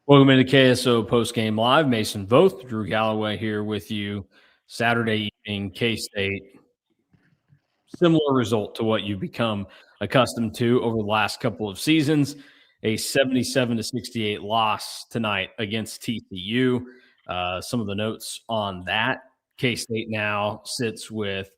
Welcome into KSO Postgame Live. Mason Voth, Drew Galloway here with you. Saturday evening, K-State. Similar result to what you've become accustomed to over the last couple of seasons. A 77-68 loss tonight against TCU. Some of the notes on that. K-State now sits with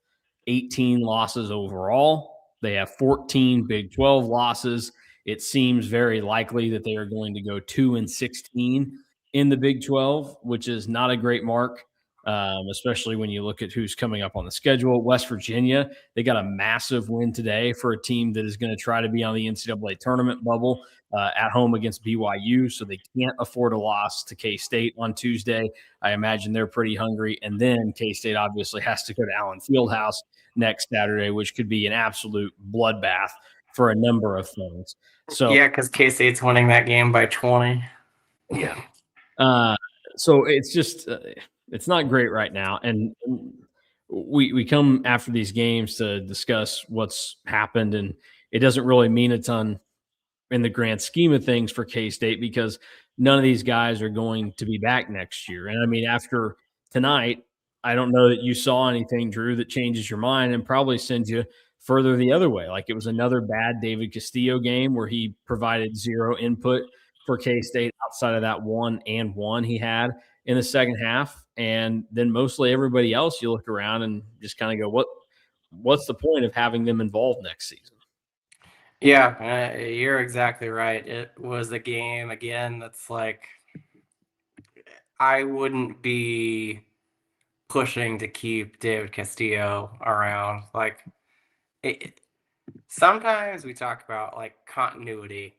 18 losses overall. They have 14 Big 12 losses. It seems very likely that they are going to go 2-16 in the Big 12, which is not a great mark, especially when you look at who's coming up on the schedule. West Virginia, they got a massive win today for a team that is going to try to be on the NCAA tournament bubble at home against BYU, so they can't afford a loss to K-State on Tuesday. I imagine they're pretty hungry. And then K-State obviously has to go to Allen Fieldhouse next Saturday, which could be an absolute bloodbath for a number of things. So yeah, because K-State's winning that game by 20. Yeah. So it's just it's not great right now, and we come after these games to discuss what's happened, and it doesn't really mean a ton in the grand scheme of things for K-State because none of these guys are going to be back next year. And I mean, after tonight, I don't know that you saw anything, Drew, that changes your mind and probably sends you further the other way. Like it was another bad David Castillo game where he provided zero input for K-State outside of that 1-and-1 he had in the second half. And then mostly everybody else, you look around and just kind of go, what's the point of having them involved next season? Yeah, you're exactly right. It was a game, again, that's like I wouldn't be pushing to keep David Castillo around. Like, sometimes we talk about, like, continuity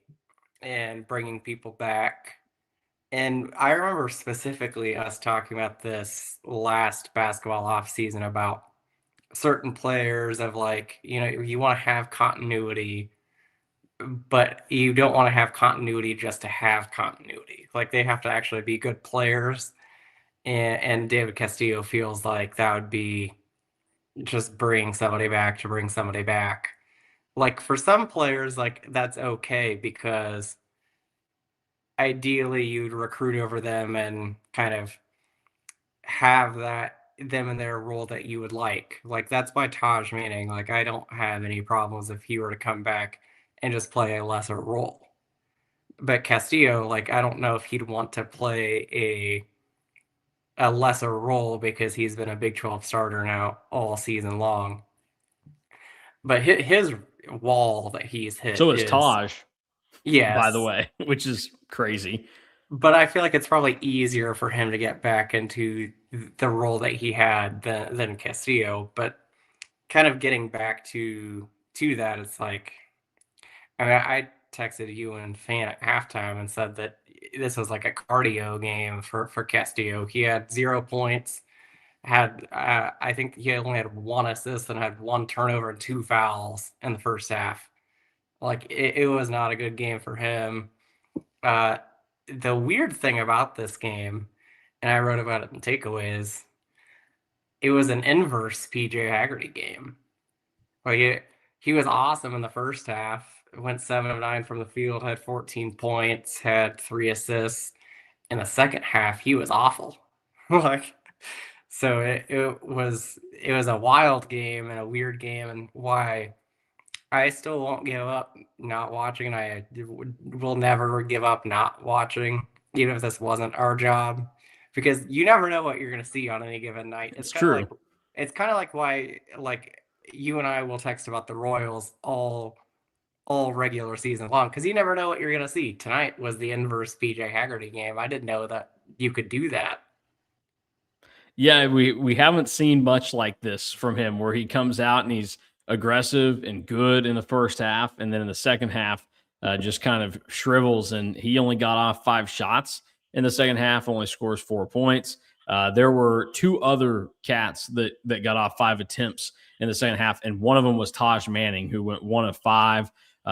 and bringing people back. And I remember specifically us talking about this last basketball offseason about certain players of, like, you want to have continuity, but you don't want to have continuity just to have continuity. Like, they have to actually be good players. And David Castillo feels like that would be just bring somebody back to bring somebody back. Like, for some players, like, that's okay because ideally you'd recruit over them and kind of have them in their role that you would like. Like, that's why Taj Manning, like, I don't have any problems if he were to come back and just play a lesser role. But Castillo, like, I don't know if he'd want to play a lesser role because he's been a Big 12 starter now all season long. But his wall that he's hit So is Taj, yes, by the way, which is crazy. But I feel like it's probably easier for him to get back into the role that he had than Castillo. But kind of getting back to that, it's like, I mean, I texted you and Fan at halftime and said that this was like a cardio game for Castillo. He had 0 points, had I think he only had 1 assist and had 1 turnover and 2 fouls in the first half. Like, it was not a good game for him. The weird thing about this game, and I wrote about it in takeaways, it was an inverse PJ Haggerty game. Like, he was awesome in the first half. Went 7 of 9 from the field, had 14 points, had 3 assists. In the second half, he was awful. Like, so it was a wild game and a weird game, and why I still won't give up not watching. I will never give up not watching, even if this wasn't our job, because you never know what you're going to see on any given night. It's true. It's kind of like why, like, you and I will text about the Royals all regular season long, because you never know what you're going to see. Tonight was the inverse PJ Haggerty game. I didn't know that you could do that. Yeah, we haven't seen much like this from him, where he comes out and he's aggressive and good in the first half, and then in the second half, just kind of shrivels. And he only got off 5 shots in the second half, only scores 4 points. There were 2 other Cats that got off 5 attempts in the second half, and one of them was Taj Manning, who went 1 of 5.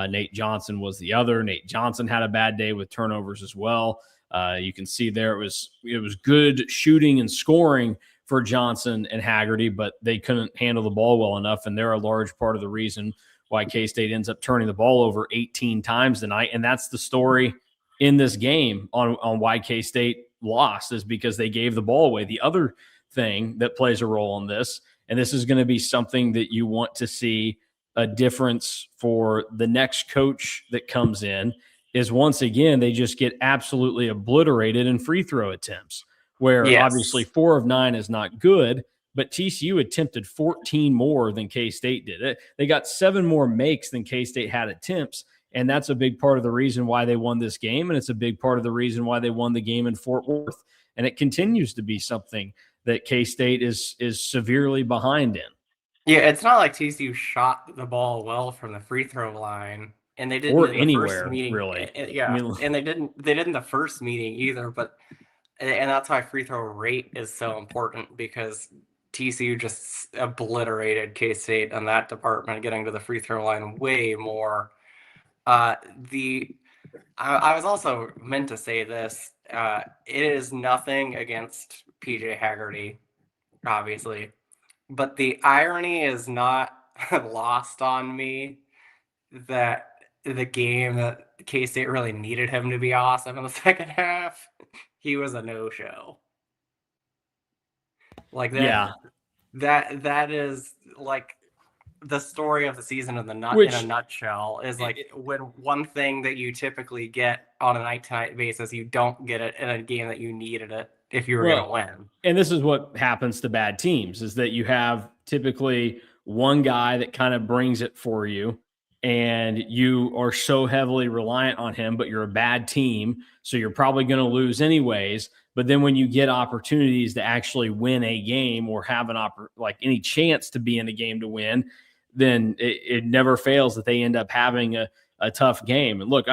Nate Johnson was the other. Nate Johnson had a bad day with turnovers as well. You can see there it was good shooting and scoring for Johnson and Haggerty, but they couldn't handle the ball well enough, and they're a large part of the reason why K-State ends up turning the ball over 18 times tonight. And that's the story in this game on why K-State lost is because they gave the ball away. The other thing that plays a role in this, and this is going to be something that you want to see a difference for the next coach that comes in, is once again, they just get absolutely obliterated in free throw attempts, where obviously Yes. 4 of 9 is not good, but TCU attempted 14 more than K-State did. They got 7 more makes than K-State had attempts, and that's a big part of the reason why they won this game, and it's a big part of the reason why they won the game in Fort Worth. And it continues to be something that K-State is severely behind in. Yeah, it's not like TCU shot the ball well from the free throw line, and they didn't Or in the first anywhere, meeting. really. Yeah, I mean, and they didn't in the first meeting either. But and that's why free throw rate is so important, because TCU just obliterated K-State in that department, getting to the free throw line way more. The I was also meant to say this. It is nothing against PJ Haggerty, obviously, but the irony is not lost on me that the game that K-State really needed him to be awesome in the second half, he was a no-show. Like yeah. that is like the story of the season in a nutshell, is like when one thing that you typically get on a night-to-night basis, you don't get it in a game that you needed it if you were going to win. And this is what happens to bad teams, is that you have typically one guy that kind of brings it for you, and you are so heavily reliant on him, but you're a bad team, so you're probably going to lose anyways. But then when you get opportunities to actually win a game or have like any chance to be in a game to win, then it never fails that they end up having a tough game. And look,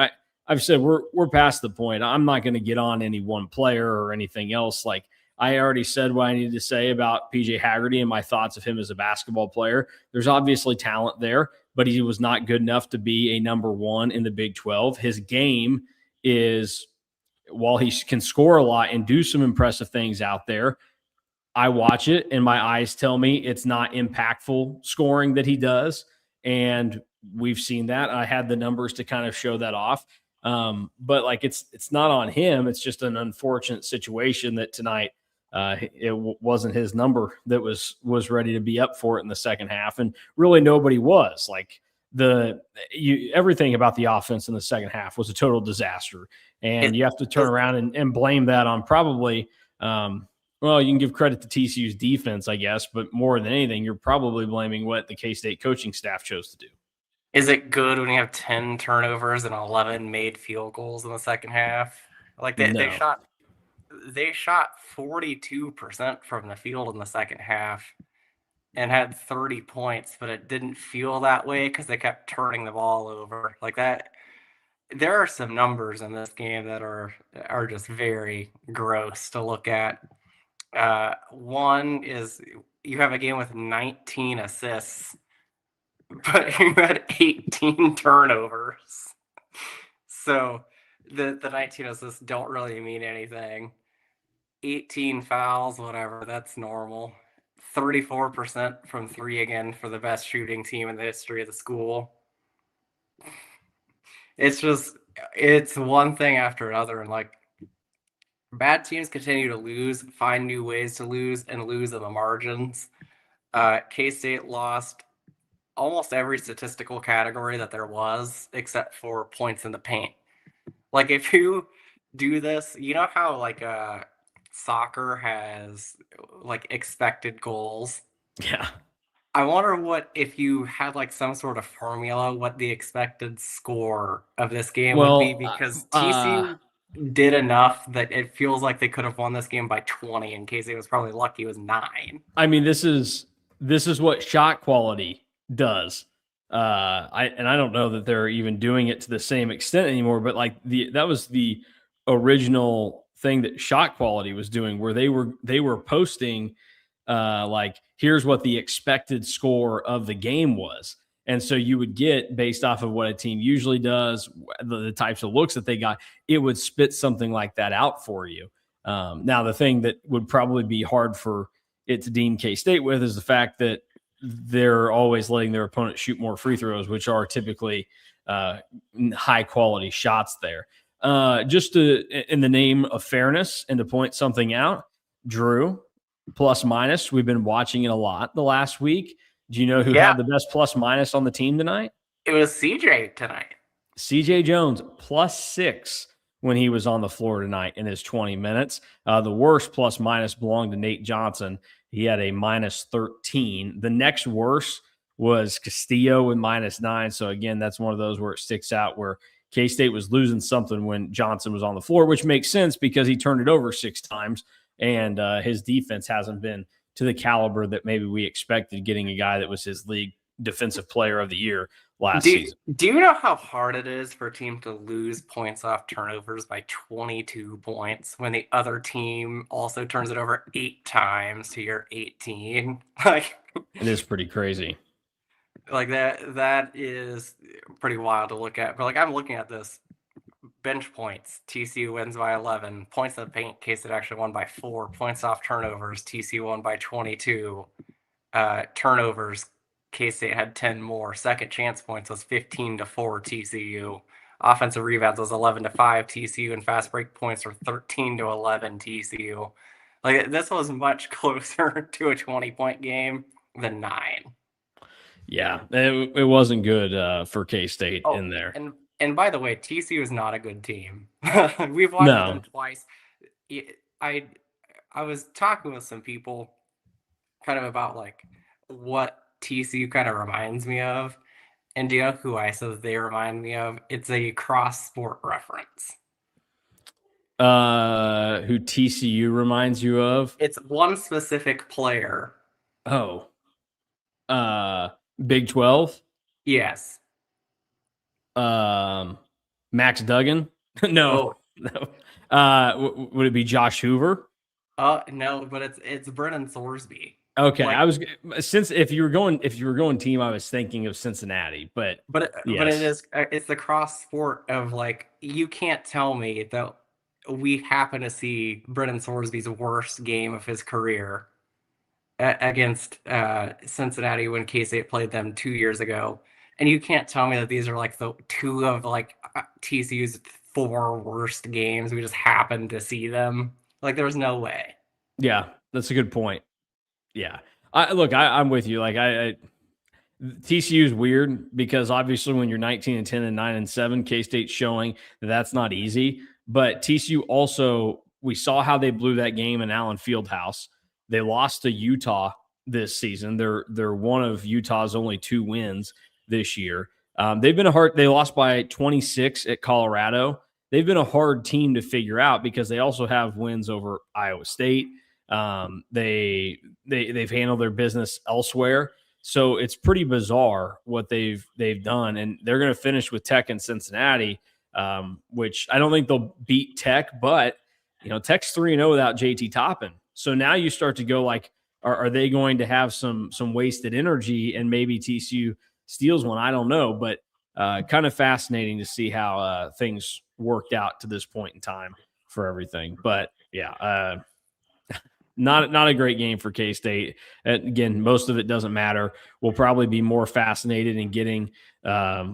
I've said we're past the point. I'm not going to get on any one player or anything else. Like, I already said what I needed to say about PJ Haggerty and my thoughts of him as a basketball player. There's obviously talent there, but he was not good enough to be a number one in the Big 12. His game is, while he can score a lot and do some impressive things out there, I watch it and my eyes tell me it's not impactful scoring that he does. And we've seen that. I had the numbers to kind of show that off. But like, it's not on him. It's just an unfortunate situation that tonight wasn't his number that was ready to be up for it in the second half. And really nobody was. Like, everything about the offense in the second half was a total disaster. And you have to turn around and blame that on probably, well, you can give credit to TCU's defense, I guess, but more than anything, you're probably blaming what the K-State coaching staff chose to do. Is it good when you have 10 turnovers and 11 made field goals in the second half? Like they shot 42% from the field in the second half and had 30 points, but it didn't feel that way because they kept turning the ball over. Like that, there are some numbers in this game that are just very gross to look at. One is you have a game with 19 assists, but you had 18 turnovers. So the 19 assists don't really mean anything. 18 fouls, whatever, that's normal. 34% from three again for the best shooting team in the history of the school. It's one thing after another, and like, bad teams continue to lose, find new ways to lose, and lose in the margins. K-State lost almost every statistical category that there was, except for points in the paint. Like, if you do this, you know how like soccer has like expected goals? Yeah. I wonder what if you had like some sort of formula, what the expected score of this game would be, because TCU did enough that it feels like they could have won this game by 20, in case it was probably lucky it was 9. I mean, this is what shot quality does. I don't know that they're even doing it to the same extent anymore, but like that was the original thing that shot quality was doing, where they were posting like, here's what the expected score of the game was. And so you would get, based off of what a team usually does, the types of looks that they got, it would spit something like that out for you. Now, the thing that would probably be hard for it to deem K-State with is the fact that they're always letting their opponent shoot more free throws, which are typically high quality shots there. just in the name of fairness and to point something out, Drew, plus minus, we've been watching it a lot the last week. Do you know who Yeah, had the best plus minus on the team tonight? it was CJ tonight. CJ Jones, +6 when he was on the floor tonight in his 20 minutes. The worst plus minus belonged to Nate Johnson. He had a -13. The next worst was Castillo with -9. So, again, that's one of those where it sticks out where K-State was losing something when Johnson was on the floor, which makes sense because he turned it over 6 times, and his defense hasn't been to the caliber that maybe we expected, getting a guy that was his league defensive player of the year last season. Do you know how hard it is for a team to lose points off turnovers by 22 points when the other team also turns it over 8 times to your 18? Like, it is pretty crazy. Like that is pretty wild to look at. But like I'm looking at this bench points. TCU wins by 11. Points in the paint, K-State actually won by 4. Points off turnovers, TCU won by 22. Turnovers, K-State had 10 more. Second chance points was 15-4 TCU. Offensive rebounds was 11-5 TCU, and fast break points were 13-11 TCU. Like this was much closer to a 20-point game than 9. Yeah, it wasn't good for K-State in there. And by the way, TCU is not a good team. We've watched them twice. I was talking with some people kind of about like what TCU kind of reminds me of. And do you know who I said they remind me of? It's a cross-sport reference. Who TCU reminds you of? It's one specific player. Oh. Big 12? Yes. Max Duggan? No. Would it be Josh Hoover? No, but it's Brennan Thorsby. Okay, like, if you were going team, I was thinking of Cincinnati, but it's the cross sport of like you can't tell me that we happen to see Brennan Thorsby's worst game of his career against Cincinnati when K-State played them 2 years ago, and you can't tell me that these are like the 2 of like TCU's 4 worst games. We just happened to see them. Like there's no way. Yeah, that's a good point. Yeah, I'm with you. Like TCU is weird because obviously when you're 19-10 and 9-7, K-State's showing that that's not easy. But TCU also, we saw how they blew that game in Allen Fieldhouse. They lost to Utah this season. They're one of Utah's only 2 wins this year. They've been they lost by 26 at Colorado. They've been a hard team to figure out because they also have wins over Iowa State. They've handled their business elsewhere. So it's pretty bizarre what they've done. And they're going to finish with Tech and Cincinnati, which I don't think they'll beat Tech, but Tech's 3-0 without JT Toppin. So now you start to go like, are they going to have some wasted energy and maybe TCU steals one? I don't know, but kind of fascinating to see how things worked out to this point in time for everything. But yeah, not a great game for K-State. Again, most of it doesn't matter. We'll probably be more fascinated in getting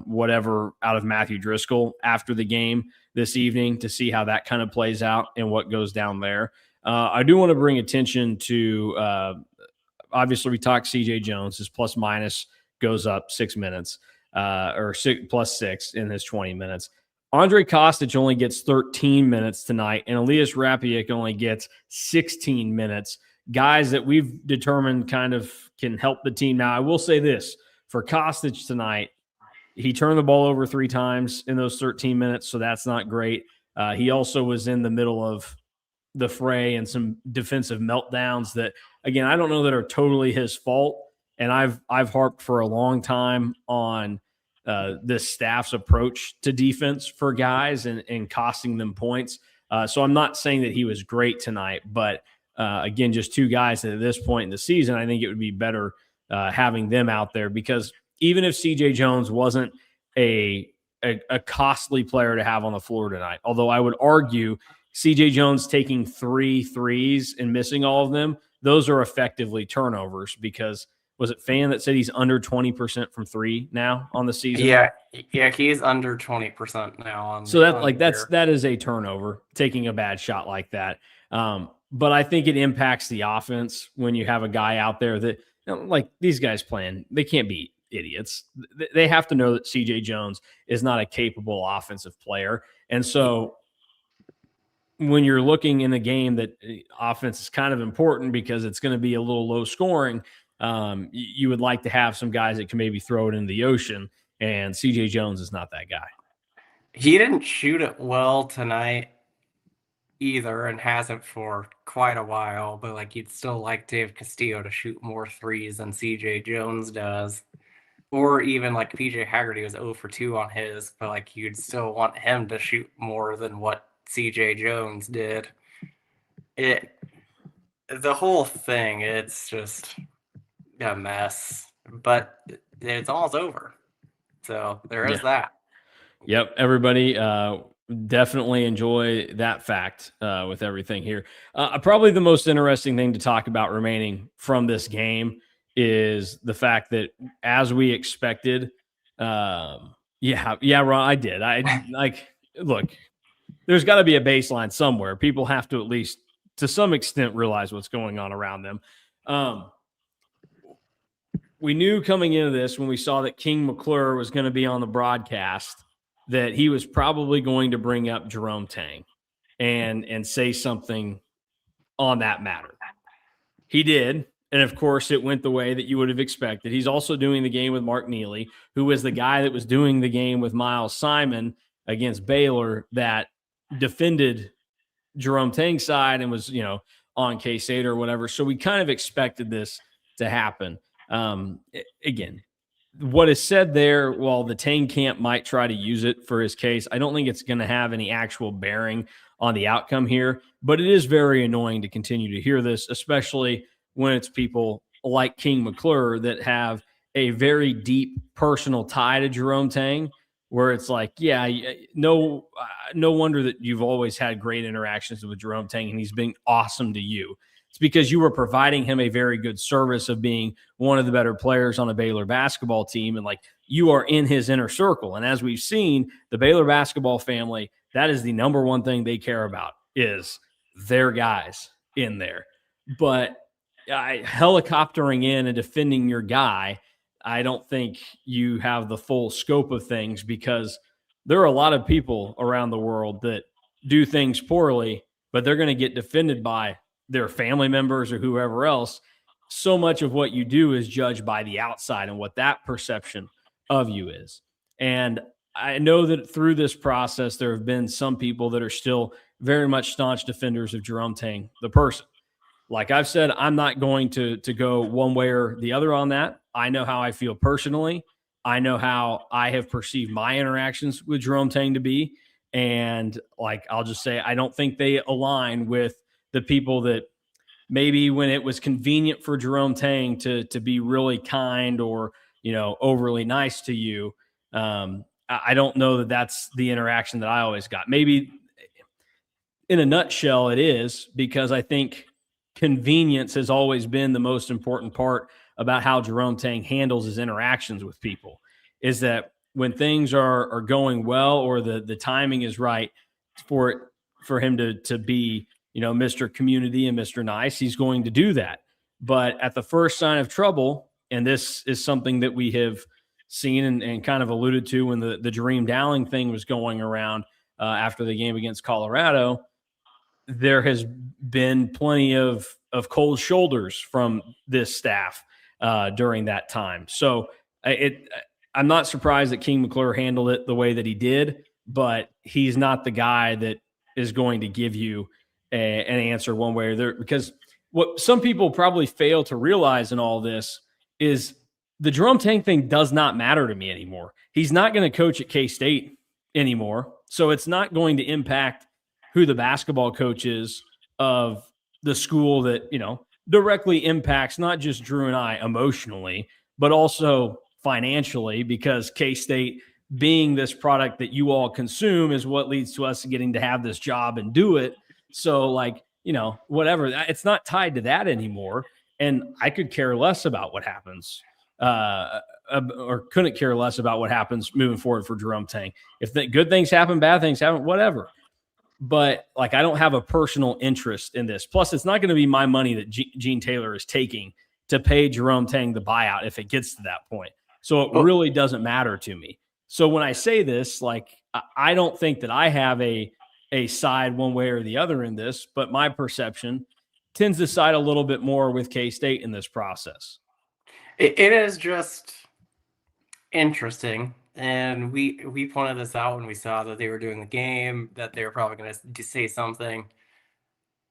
whatever out of Matthew Driscoll after the game this evening to see how that kind of plays out and what goes down there. I do want to bring attention to obviously we talked CJ Jones. His plus minus goes up 6 minutes or +6 in his 20 minutes. Andre Kostic only gets 13 minutes tonight, and Elias Rapiak only gets 16 minutes. Guys that we've determined kind of can help the team. Now, I will say this. For Kostic tonight, he turned the ball over 3 times in those 13 minutes, so that's not great. He also was in the middle of the fray and some defensive meltdowns that, again, I don't know that are totally his fault, and I've harped for a long time on this staff's approach to defense for guys and costing them points. So I'm not saying that he was great tonight, but again, just 2 guys that at this point in the season, I think it would be better having them out there because even if CJ Jones wasn't a costly player to have on the floor tonight, although I would argue CJ Jones taking 3 threes and missing all of them, those are effectively turnovers because was it Fan that said he's under 20% from three now on the season? Yeah, he's under 20% now on. So that is a turnover, taking a bad shot like that. But I think it impacts the offense when you have a guy out there that, like these guys playing, they can't be idiots. They have to know that CJ Jones is not a capable offensive player. And so when you're looking in a game that offense is kind of important because it's going to be a little low scoring, you would like to have some guys that can maybe throw it in the ocean. And CJ Jones is not that guy. He didn't shoot it well tonight either, and hasn't for quite a while, but like you'd still like Dave Castillo to shoot more threes than CJ Jones does. Or even like PJ Haggerty was 0 for 2 on his, but like you'd still want him to shoot more than what CJ Jones did. The whole thing, it's just a mess, but it's all over. So there is that. Yep. Everybody definitely enjoy that fact with everything here. Probably the most interesting thing to talk about remaining from this game is the fact that, as we expected, Ron, I did. Look, there's got to be a baseline somewhere. People have to at least, to some extent, realize what's going on around them. We knew coming into this, when we saw that King McClure was going to be on the broadcast, that he was probably going to bring up Jerome Tang and say something on that matter. He did. And of course, it went the way that you would have expected. He's also doing the game with Mark Neely, who was the guy that was doing the game with Miles Simon against Baylor that defended Jerome Tang's side and was, on K-State or whatever. So we kind of expected this to happen. Again, what is said there, while the Tang camp might try to use it for his case, I don't think it's going to have any actual bearing on the outcome here. But it is very annoying to continue to hear this, especially when it's people like King McClure that have a very deep personal tie to Jerome Tang, where it's like, no wonder that you've always had great interactions with Jerome Tang and he's been awesome to you. It's because you were providing him a very good service of being one of the better players on a Baylor basketball team. And like, you are in his inner circle. And as we've seen, the Baylor basketball family, that is the number one thing they care about, is their guys in there. But helicoptering in and defending your guy, I don't think you have the full scope of things, because there are a lot of people around the world that do things poorly, but they're going to get defended by their family members or whoever else. So much of what you do is judged by the outside and what that perception of you is. And I know that through this process, there have been some people that are still very much staunch defenders of Jerome Tang, the person. Like I've said, I'm not going to go one way or the other on that. I know how I feel personally. I know how I have perceived my interactions with Jerome Tang to be. And like, I'll just say, I don't think they align with the people that maybe when it was convenient for Jerome Tang to be really kind or, overly nice to you. I don't know that that's the interaction that I always got. Maybe in a nutshell, it is, because I think convenience has always been the most important part about how Jerome Tang handles his interactions with people, is that when things are going well or the timing is right for him to be, Mr. Community and Mr. Nice, he's going to do that. But at the first sign of trouble, and this is something that we have seen and kind of alluded to when the Dream Dowling thing was going around after the game against Colorado, there has been plenty of cold shoulders from this staff during that time. So I'm not surprised that King McClure handled it the way that he did, but he's not the guy that is going to give you an answer one way or the other. Because what some people probably fail to realize in all this is the Jerome Tang thing does not matter to me anymore. He's not going to coach at K-State anymore. So it's not going to impact who the basketball coach is of the school that, directly impacts not just Drew and I emotionally, but also financially, because K-State being this product that you all consume is what leads to us getting to have this job and do it. So whatever, it's not tied to that anymore. and I could care less about what happens, or couldn't care less about what happens moving forward for Jerome Tang. If good things happen, bad things happen, whatever. But like, I don't have a personal interest in this. Plus, it's not going to be my money that Gene Taylor is taking to pay Jerome Tang the buyout if it gets to that point. So it really doesn't matter to me. So when I say this, like, I don't think that I have a side one way or the other in this, but my perception tends to side a little bit more with K-State in this process. It is just interesting, and we pointed this out when we saw that they were doing the game, that they were probably going to say something.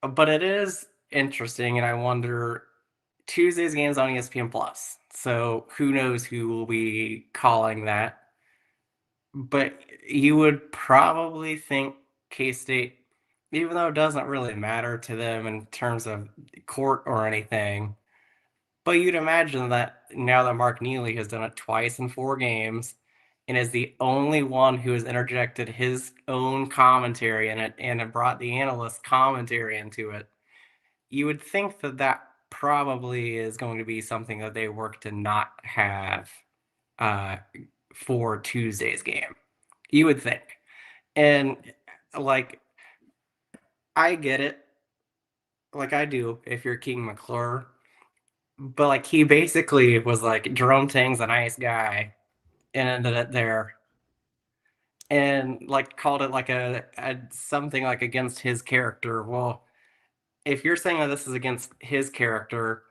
But it is interesting, and I wonder, Tuesday's game's on ESPN Plus, so who knows who will be calling that. But you would probably think K-State, even though it doesn't really matter to them in terms of court or anything, but you'd imagine that now that Mark Neely has done it twice in 4 games and is the only one who has interjected his own commentary in it and brought the analyst commentary into it, you would think that that probably is going to be something that they work to not have for Tuesday's game. You would think. And like, I get it. Like, I do if you're King McClure. But like, he basically was like, Jerome Tang's a nice guy, and ended it there. And like, called it like a something like against his character. Well, if you're saying that this is against his character,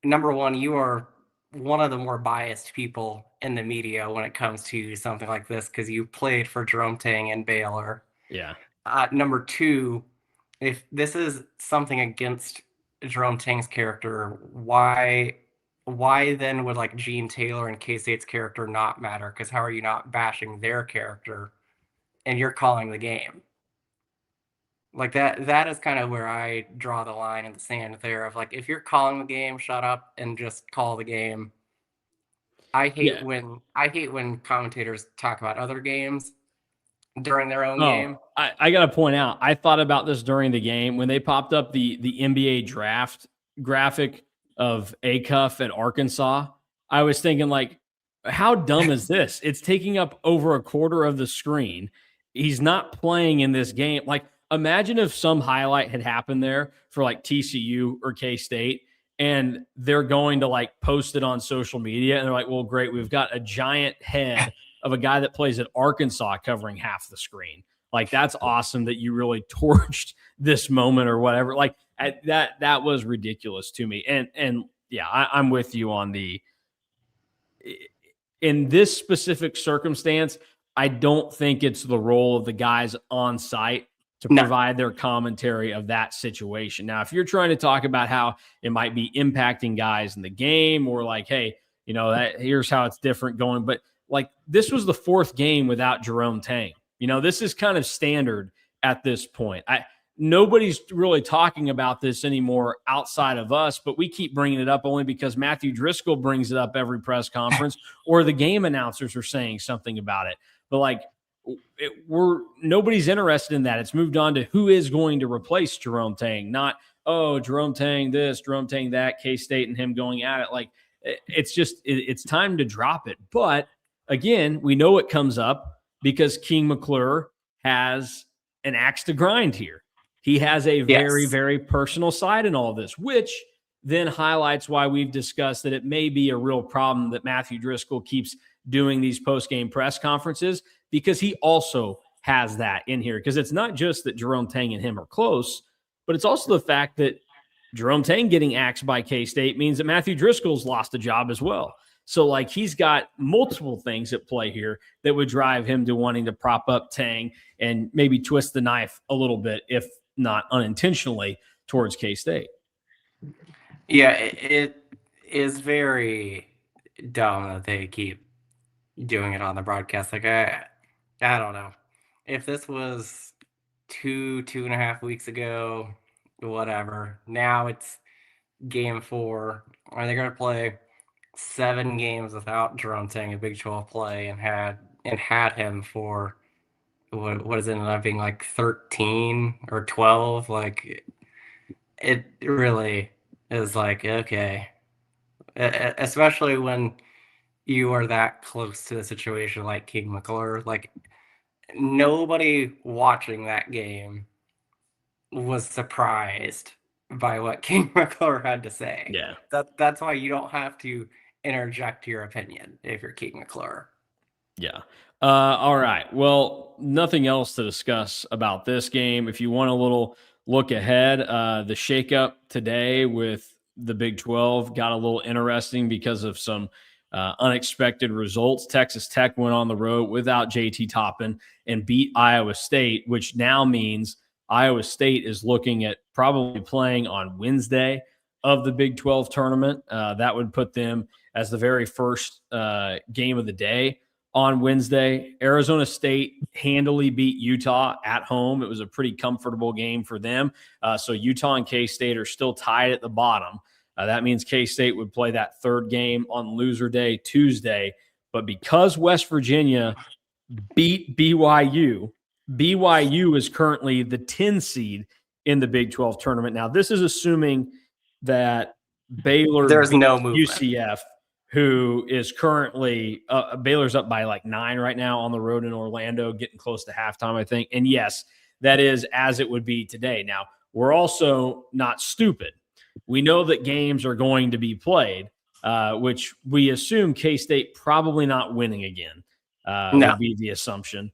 number one, you are one of the more biased people in the media when it comes to something like this, because you played for Jerome Tang and Baylor. Yeah. Number two, if this is something against Jerome Tang's character, why then would like Gene Taylor and K-State's character not matter? Because how are you not bashing their character and you're calling the game? Like, that is kind of where I draw the line in the sand there, of like, if you're calling the game, shut up and just call the game. I hate when commentators talk about other games during their own game. I got to point out, I thought about this during the game when they popped up the NBA draft graphic of Acuff at Arkansas. I was thinking, like, how dumb is this? It's taking up over a quarter of the screen. He's not playing in this game. Like, imagine if some highlight had happened there for like TCU or K-State, and they're going to like post it on social media, and they're like, well, great, we've got a giant head of a guy that plays at Arkansas covering half the screen. Like, that's awesome that you really torched this moment or whatever. Like, that was ridiculous to me. And yeah, I'm with you on in this specific circumstance. I don't think it's the role of the guys on site to provide their commentary of that situation. Now, if you're trying to talk about how it might be impacting guys in the game, or like, hey, here's how it's different going, but like, this was the 4th game without Jerome Tang. This is kind of standard at this point. Nobody's really talking about this anymore outside of us, but we keep bringing it up only because Matthew Driscoll brings it up every press conference, or the game announcers are saying something about it. But like, nobody's interested in that. It's moved on to who is going to replace Jerome Tang, not, oh, Jerome Tang this, Jerome Tang that, K-State and him going at it. Like, it's time to drop it. But again, we know it comes up because King McClure has an axe to grind here. He has a very, very personal side in all this, which then highlights why we've discussed that it may be a real problem that Matthew Driscoll keeps doing these post-game press conferences, because he also has that in here. Because it's not just that Jerome Tang and him are close, but it's also the fact that Jerome Tang getting axed by K-State means that Matthew Driscoll's lost a job as well. So like, he's got multiple things at play here that would drive him to wanting to prop up Tang and maybe twist the knife a little bit, if not unintentionally, towards K-State. Yeah, it is very dumb that they keep doing it on the broadcast. Like, I don't know. If this was 2.5 weeks ago, whatever. Now it's game 4. Are they going to play 7 games without Jerome Tang in Big 12 play, and had him for what is it ended up being, like 13 or 12? Like, it really, is like, okay, especially when you are that close to a situation like King McClure. Like, nobody watching that game was surprised by what King McClure had to say. Yeah. That's why you don't have to interject your opinion if you're King McClure. Yeah. All right. Well, nothing else to discuss about this game. If you want a little look ahead, the shakeup today with the Big 12 got a little interesting because of some unexpected results. Texas Tech went on the road without JT Toppin and beat Iowa State, which now means Iowa State is looking at probably playing on Wednesday of the Big 12 tournament. That would put them as the very first game of the day on Wednesday. Arizona State handily beat Utah at home. It was a pretty comfortable game for them. So Utah and K-State are still tied at the bottom. That means K-State would play that third game on loser day, Tuesday. But because West Virginia beat BYU, BYU is currently the 10 seed in the Big 12 tournament. Now, this is assuming that Baylor There's beats no movement. UCF, who is currently Baylor's up by like 9 right now on the road in Orlando, getting close to halftime, I think. And yes, that is as it would be today. Now, we're also not stupid. We know that games are going to be played, which we assume K-State probably not winning again would be the assumption.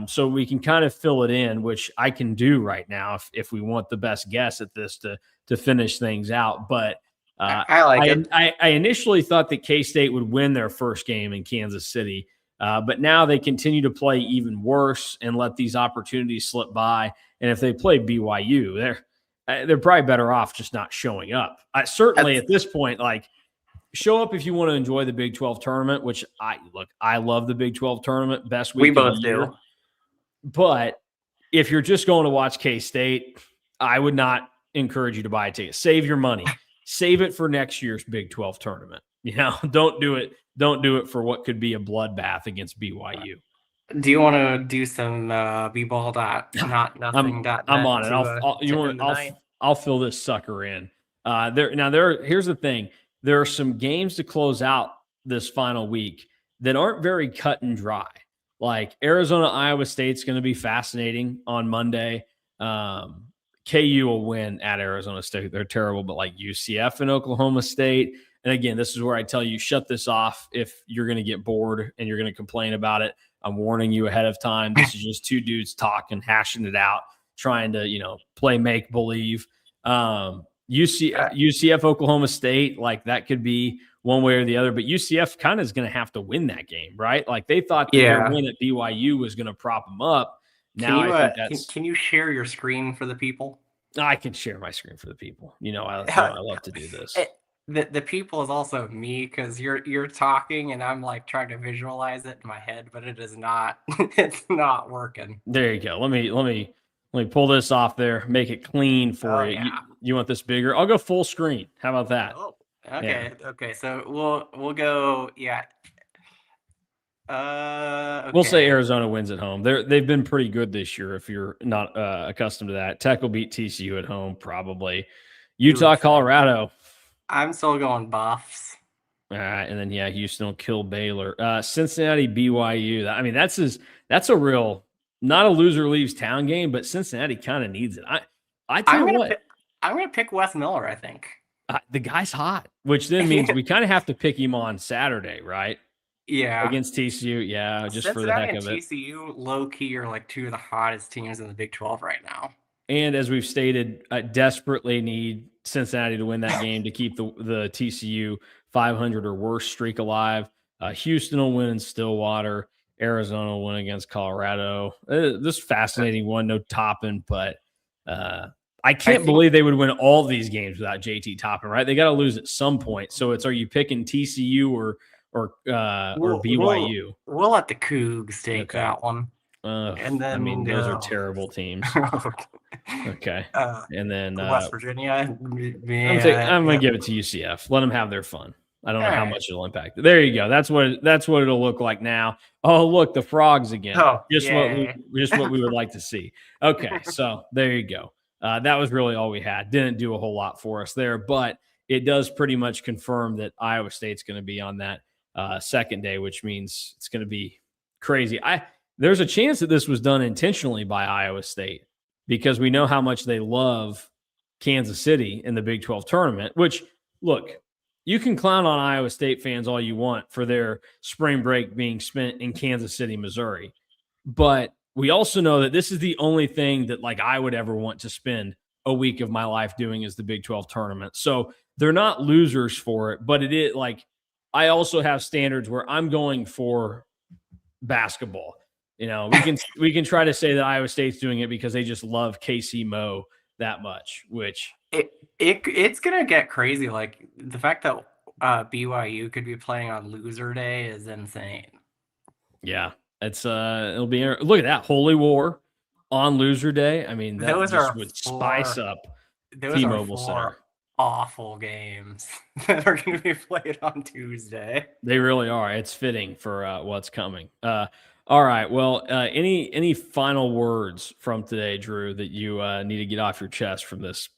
So we can kind of fill it in, which I can do right now if we want the best guess at this to finish things out. But I like it. I initially thought that K-State would win their first game in Kansas City, but now they continue to play even worse and let these opportunities slip by. And if they play BYU, they're probably better off just not showing up. Certainly at this point, like, show up if you want to enjoy the Big 12 tournament, which I love the Big 12 tournament, best week of the year. But if you're just going to watch K-State, I would not encourage you to buy a ticket. Save your money. Save it for next year's Big 12 tournament. Don't do it. Don't do it for what could be a bloodbath against BYU. Do you want to do some b-ball dot not nothing I'm on it. I'll fill this sucker in. Here's the thing. There are some games to close out this final week that aren't very cut and dry. Like Arizona, Iowa State's going to be fascinating on Monday. KU will win at Arizona State. They're terrible, but like UCF and Oklahoma State. And again, this is where I tell you, shut this off if you're going to get bored and you're going to complain about it. I'm warning you ahead of time. This is just two dudes talking, hashing it out, trying to, play make believe. UCF, Oklahoma State, like that could be one way or the other, but UCF kind of is going to have to win that game, right? Like they thought that their win at BYU was going to prop them up. Now I think can you share your screen for the people? I can share my screen for the people. I love to do this. The people is also me because you're talking and I'm like trying to visualize it in my head, but it is not. It's not working. There you go. Let me pull this off there. Make it clean for you. Yeah. You want this bigger? I'll go full screen. How about that? Oh, okay. Yeah. Okay. So we'll go. Yeah. Okay. We'll say Arizona wins at home. They've been pretty good this year. If you're not accustomed to that, Tech will beat TCU at home probably. Utah, Colorado. I'm still going Buffs. All right, and then Houston will kill Baylor. Cincinnati, BYU. I mean, that's a real not a loser leaves town game, but Cincinnati kind of needs it. I tell you what, I'm gonna pick Wes Miller. I think the guy's hot, which then means we kind of have to pick him on Saturday, right? Yeah, against TCU. Yeah, just for the heck of it. TCU low key are like two of the hottest teams in the Big 12 right now. And as we've stated, I desperately need Cincinnati to win that game to keep the TCU 500 or worse streak alive. Houston will win in Stillwater. Arizona will win against Colorado. This is fascinating one, no Toppin, but I can't believe they would win all these games without JT Toppin, right? They got to lose at some point. So are you picking TCU or BYU? We'll let the Cougs take that one. And then those are terrible teams. Okay. And then West Virginia. I'm going to give it to UCF. Let them have their fun. I don't know how much it'll impact. There you go. That's what it'll look like now. Oh, look, the frogs again. Just what we would like to see. Okay, so there you go. That was really all we had. Didn't do a whole lot for us there, but it does pretty much confirm that Iowa State's going to be on that second day, which means it's going to be crazy. There's a chance that this was done intentionally by Iowa State because we know how much they love Kansas City in the Big 12 tournament, which, look, you can clown on Iowa State fans all you want for their spring break being spent in Kansas City, Missouri. But we also know that this is the only thing that like I would ever want to spend a week of my life doing is the Big 12 tournament. So they're not losers for it, but it is like I also have standards where I'm going for basketball. You know, we can try to say that Iowa State's doing it because they just love KC Mo that much, which it's gonna get crazy. Like the fact that BYU could be playing on loser day is insane. yeah, it's it'll be look at that Holy War on loser day. I mean, that Those just are would spice four. up Those are T-Mobile four Center. awful games that are going to be played on Tuesday. They really are. It's fitting for what's coming. All right. Well, any final words from today, Drew, that you need to get off your chest from this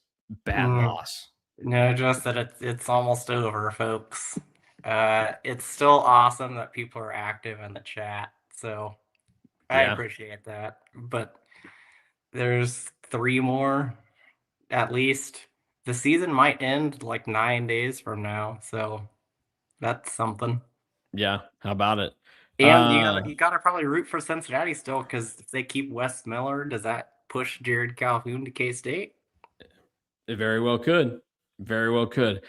bad loss? No, just that it's almost over, folks. It's still awesome that people are active in the chat, so I appreciate that. But there's 3 more, at least. The season might end like 9 days from now, so that's something. Yeah. How about it? And you gotta probably root for Cincinnati still, because if they keep Wes Miller, does that push Jared Calhoun to K-State? It very well could. Very well could.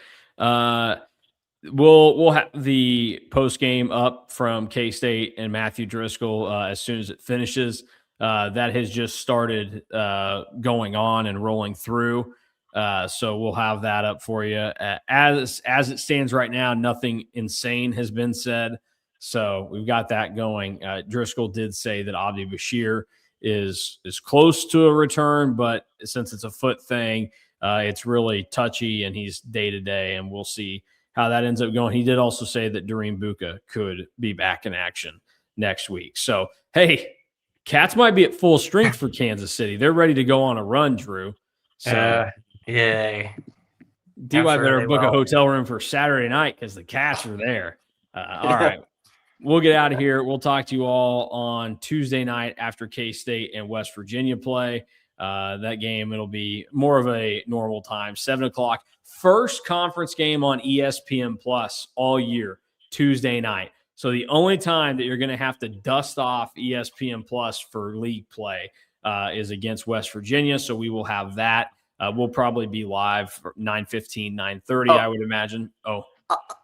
We'll have the post game up from K-State and Matthew Driscoll as soon as it finishes. That has just started going on and rolling through. So we'll have that up for you. As it stands right now, nothing insane has been said. So we've got that going. Driscoll did say that Abdi Bashir is close to a return, but since it's a foot thing, it's really touchy and he's day to day, and we'll see how that ends up going. He did also say that Doreen Buka could be back in action next week. So, hey, Cats might be at full strength for Kansas City. They're ready to go on a run, Drew. So, yay. DY better book a hotel room for Saturday night because the Cats are there. All right. We'll get out of here. We'll talk to you all on Tuesday night after K-State and West Virginia play. That game, it'll be more of a normal time, 7 o'clock. First conference game on ESPN Plus all year, Tuesday night. So the only time that you're going to have to dust off ESPN Plus for league play is against West Virginia. So we will have that. We'll probably be live for 9:15, 9:30, I would imagine.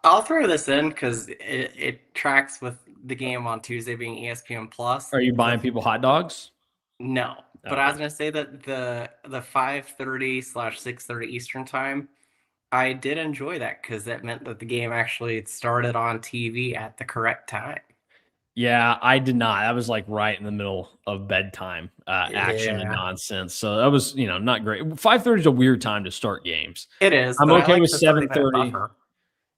I'll throw this in because it tracks with the game on Tuesday being ESPN Plus. Are you buying people hot dogs? No, but I was going to say that the 5:30/6:30 Eastern time, I did enjoy that because that meant that the game actually started on TV at the correct time. Yeah, I did not. That was like right in the middle of bedtime action and nonsense. So that was, not great. 5:30 is a weird time to start games. It is. I'm okay with 7:30.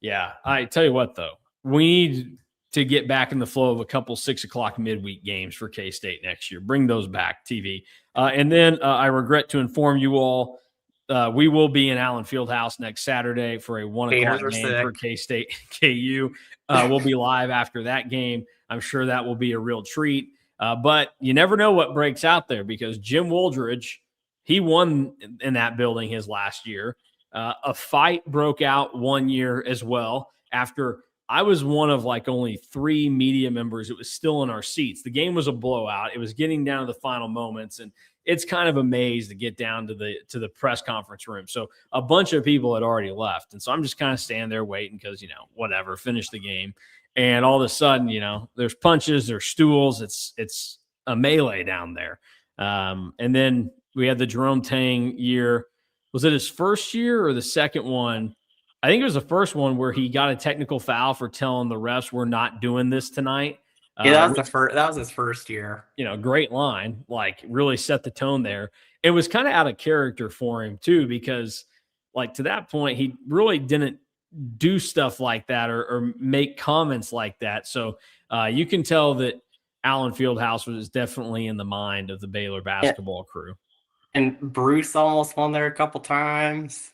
Yeah, I tell you what though, we need to get back in the flow of a couple 6 o'clock midweek games for K-State next year. Bring those back, TV. And then I regret to inform you all, we will be in Allen Fieldhouse next Saturday for a 1 o'clock game for K-State KU. We'll be live after that game. I'm sure that will be a real treat. But you never know what breaks out there because Jim Woldridge, he won in that building his last year. A fight broke out one year as well after I was one of like only 3 media members. It was still in our seats. The game was a blowout. It was getting down to the final moments, and it's kind of a maze to get down to the press conference room. So a bunch of people had already left. And so I'm just kind of standing there waiting because, whatever, finish the game. And all of a sudden, there's punches, there's stools. It's a melee down there. And then we had the Jerome Tang year. Was it his first year or the second one? I think it was the first one where he got a technical foul for telling the refs we're not doing this tonight. Yeah, that was his first year. Great line, like really set the tone there. It was kind of out of character for him too, because like to that point, he really didn't do stuff like that or make comments like that. So you can tell that Allen Fieldhouse was definitely in the mind of the Baylor basketball crew. And Bruce almost won there a couple times.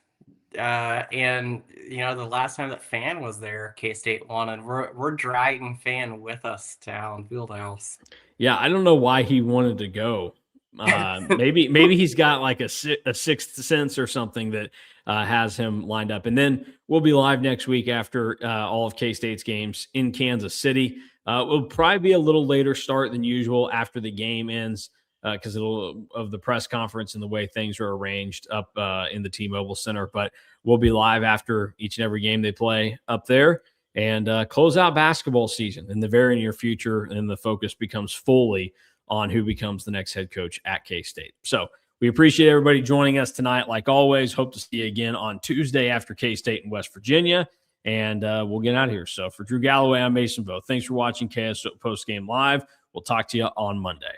And the last time that Fan was there, K-State won, and we're dragging Fan with us to Allen Fieldhouse. Yeah, I don't know why he wanted to go. Maybe he's got like a sixth sense or something that has him lined up. And then we'll be live next week after all of K-State's games in Kansas City. It'll probably be a little later start than usual after the game ends because of the press conference and the way things are arranged up in the T-Mobile Center. But we'll be live after each and every game they play up there and close out basketball season in the very near future. And the focus becomes fully on who becomes the next head coach at K-State. So we appreciate everybody joining us tonight. Like always, hope to see you again on Tuesday after K-State in West Virginia. And we'll get out of here. So for Drew Galloway, I'm Mason Voth. Thanks for watching KS Postgame Live. We'll talk to you on Monday.